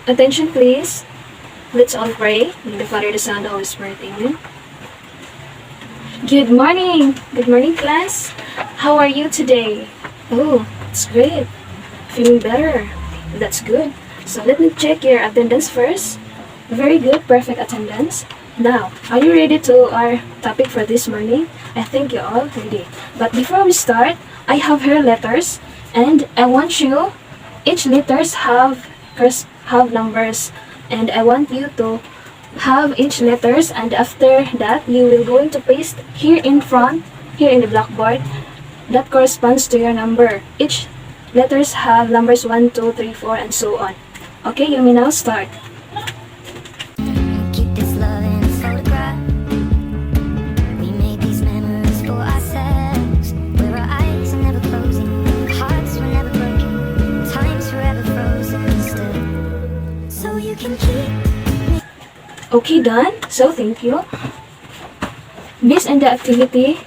Attention please. Let's all pray. In the Father, the Son, and the Holy Spirit. Amen. Good morning! Good morning, class! How are you today? Oh, it's great. Feeling better. That's good. So let me check your attendance first. Very good, perfect attendance. Now, are you ready to our topic for this morning? I think you're all ready. But before we start, I have here letters, and I want you, each letters have numbers, and I want you to have each letters, and after that you will going to paste here in front, here in the blackboard, that corresponds to your number. Each letters have numbers 1, 2, 3, 4, and so on. Okay, you may now start. Keep this love in a photograph. We made these memories for ourselves, where our eyes are never closing, hearts were never broken, time's forever frozen still. So you can keep. Okay, done. So thank you. Based on the activity,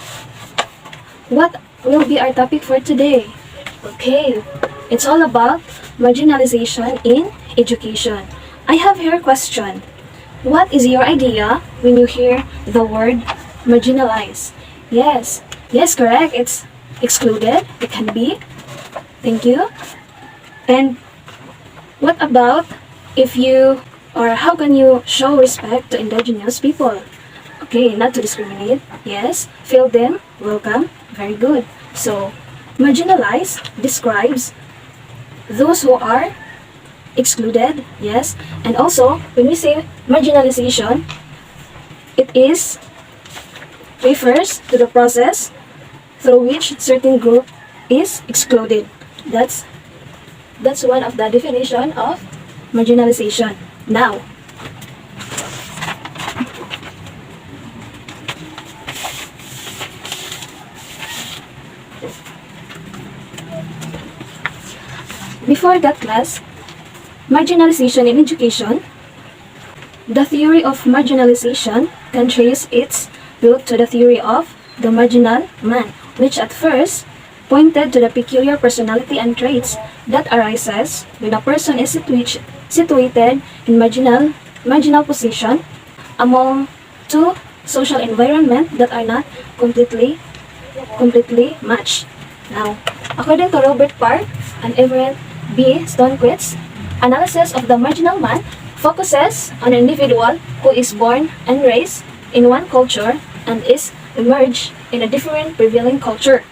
what will be our topic for today? Okay, it's all about marginalization in education. I have here a question. What is your idea when you hear the word marginalize? Yes, correct. It's excluded. It can be. Thank you. And what about if you, or how can you show respect to indigenous people? Okay, not to discriminate. Yes, feel them, welcome. Very good. So, marginalize describes those who are excluded. Yes, and also when we say marginalization, it refers to the process through which certain group is excluded. That's one of the definition of marginalization. Now, before that class, marginalization in education, the theory of marginalization can trace its root to the theory of the marginal man, which at first pointed to the peculiar personality and traits that arises when a person is situated in marginal position among two social environment that are not completely matched. Now, according to Robert Park and Everett B. Stonquist's analysis of the marginal man focuses on an individual who is born and raised in one culture and is emerged in a different prevailing culture,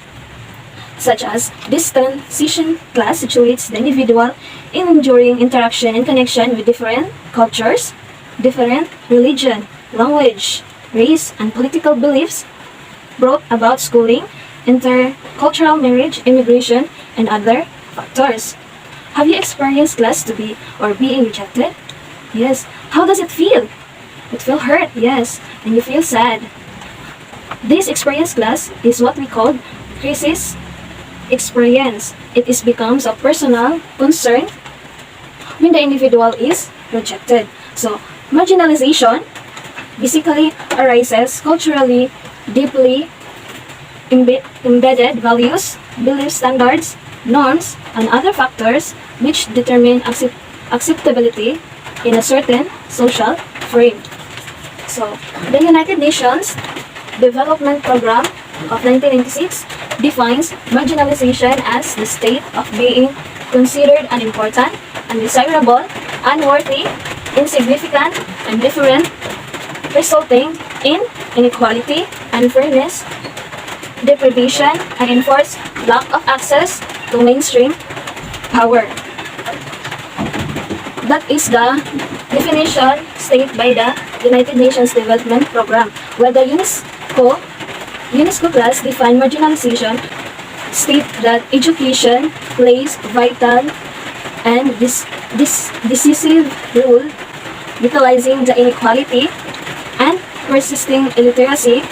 such as this transition class situates the individual in enduring interaction and connection with different cultures, different religion, language, race, and political beliefs, brought about schooling, intercultural marriage, immigration, and other factors. Have you experienced class to be or being rejected? Yes. How does it feel? It feels hurt, yes, and you feel sad. This experience class is what we call crisis experience. It becomes a personal concern when the individual is rejected. So, marginalization basically arises culturally deeply embedded values, belief standards, norms, and other factors which determine acceptability in a certain social frame. So, the United Nations Development Program of 1996 defines marginalization as the state of being considered unimportant, undesirable, unworthy, insignificant, and different, resulting in inequality, unfairness, deprivation, and enforced lack of access to mainstream power. That is the definition stated by the United Nations Development Program, where the UNESCO class define marginalization state that education plays vital and decisive role, utilizing the inequality and persisting illiteracy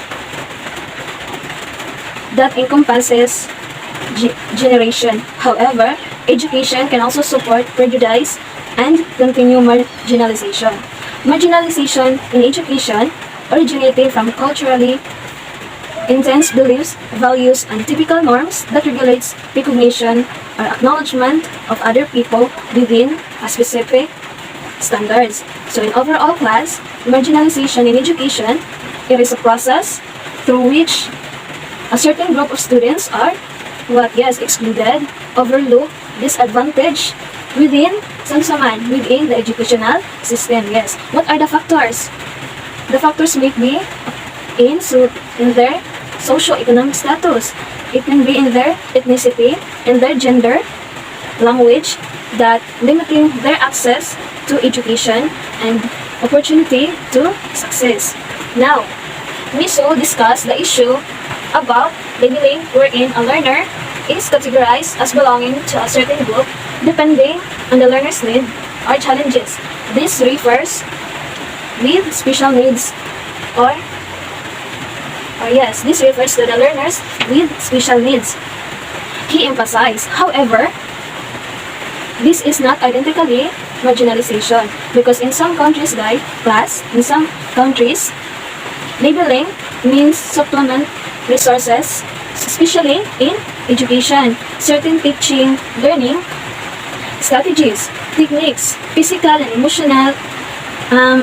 that encompasses generation. However, education can also support prejudice and continue marginalization. Marginalization in education originated from culturally intense beliefs, values, and typical norms that regulates recognition or acknowledgement of other people within a specific standards. So in overall class, marginalization in education, it is a process through which a certain group of students are what? Yes, excluded, overlooked, disadvantaged within within the educational system. Yes. What are the factors? The factors may be in their socio-economic status. It can be in their ethnicity, in their gender, language, that limiting their access to education and opportunity to success. Now, we shall discuss the issue about labeling wherein a learner is categorized as belonging to a certain group depending on the learner's need or challenges. This refers with special needs this refers to the learners with special needs. He emphasized, however, this is not identically marginalization because in some countries, in some countries, labeling means supplement resources, especially in education. Certain teaching, learning strategies, techniques, physical and emotional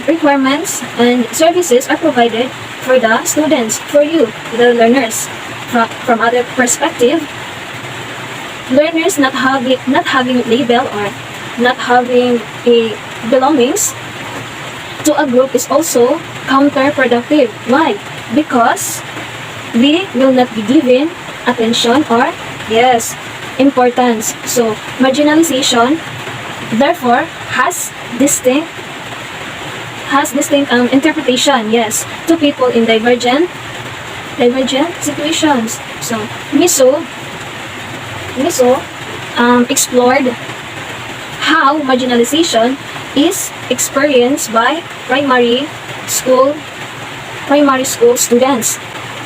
requirements and services are provided for the students, for you, the learners. From other perspective, learners not having label or not having a belongings to a group is also counterproductive. Why? Because they will not be given attention or importance. So marginalization therefore has distinct interpretation, to people in divergent situations. So Miso explored how marginalization is experienced by primary school students,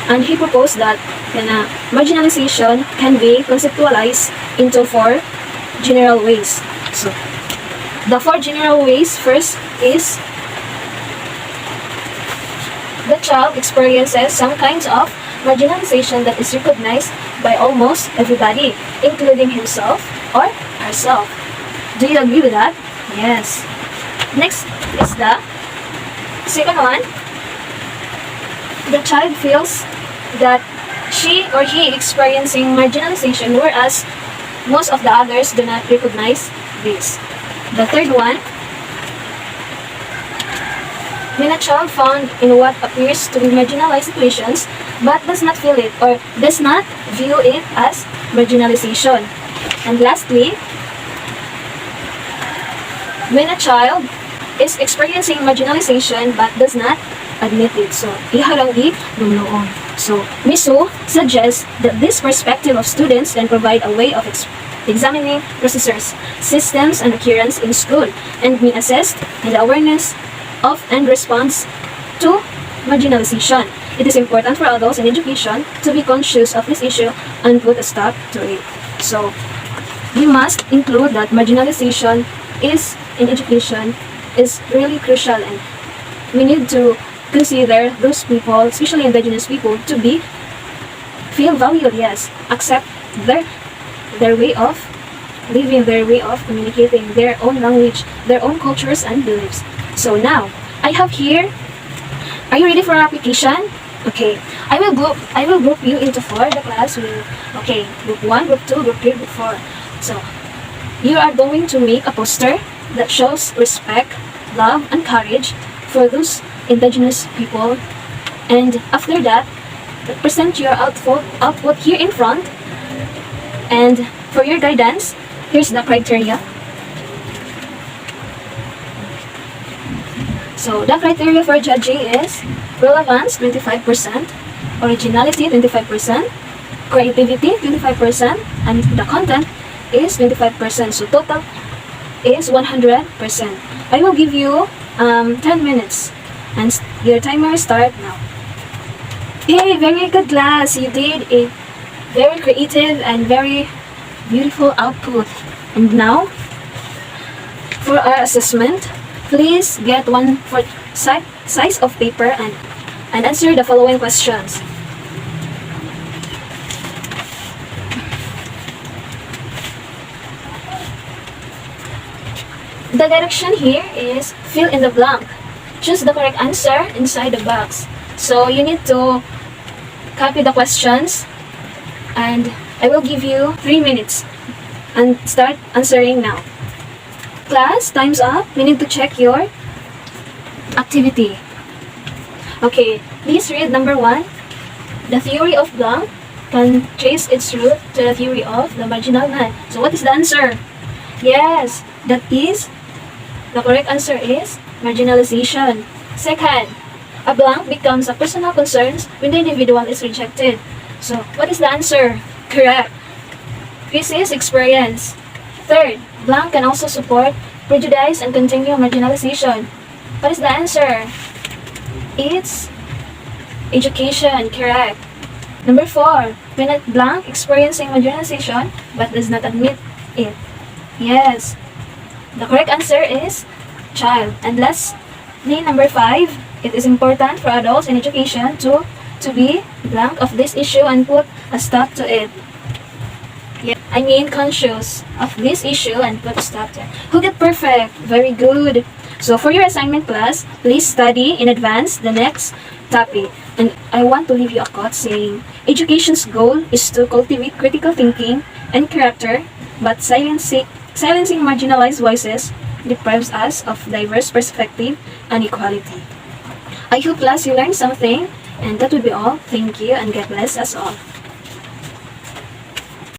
and he proposed that marginalization can be conceptualized into 4 general ways. So the 4 general ways, first is the child experiences some kinds of marginalization that is recognized by almost everybody, including himself or herself. Do you agree with that? Yes. Next is the second one. The child feels that she or he experiencing marginalization, whereas most of the others do not recognize this. The third one, when a child found in what appears to be marginalized situations but does not feel it or does not view it as marginalization. And lastly, when a child is experiencing marginalization but does not admit it. So, iharanggi noon. So, Miso suggests that this perspective of students can provide a way of examining processors, systems, and occurrence in school and be assessed in the awareness of and response to marginalization. It is important for adults in education to be conscious of this issue and put a stop to it. So, we must include that marginalization in education is really crucial, and we need to consider those people, especially indigenous people, to feel valued, accept their way of living, their way of communicating, their own language, their own cultures and beliefs. So now, I have here, are you ready for our application? Okay, I will group you into 4, the class will, okay, group 1, group 2, group 3, group 4. So, you are going to make a poster that shows respect, love, and courage for those indigenous people. And after that, present your output here in front. And for your guidance, here's the criteria. So the criteria for judging is relevance 25%, originality 25%, creativity 25%, and the content is 25%. So total is 100%. I will give you 10 minutes and your timer start now. Hey, very good class. You did a very creative and very beautiful output. And now, for our assessment, please get 1/4 size of paper and answer the following questions. The direction here is fill in the blank. Choose the correct answer inside the box. So you need to copy the questions, and I will give you 3 minutes and start answering now. Class, time's up. We need to check your activity. Okay, please read number 1. The theory of blank can trace its root to the theory of the marginal man. So what is the answer? Yes, that is, the correct answer is marginalization. Second, a blank becomes a personal concern when the individual is rejected. So what is the answer? Correct. This is experience. Third, blank can also support prejudice and continue marginalization. What is the answer? It's education. Correct. Number 4, when a blank experiencing marginalization but does not admit it. Yes. The correct answer is child. And lastly, number 5, it is important for adults in education to be blank of this issue and put a stop to it. Yeah, I mean conscious of this issue and put a stop to it. Who get perfect? Very good. So for your assignment class, please study in advance the next topic. And I want to leave you a quote saying, education's goal is to cultivate critical thinking and character, but silencing marginalized voices deprives us of diverse perspective and equality. I hope class you learned something, and that would be all. Thank you and God bless us all.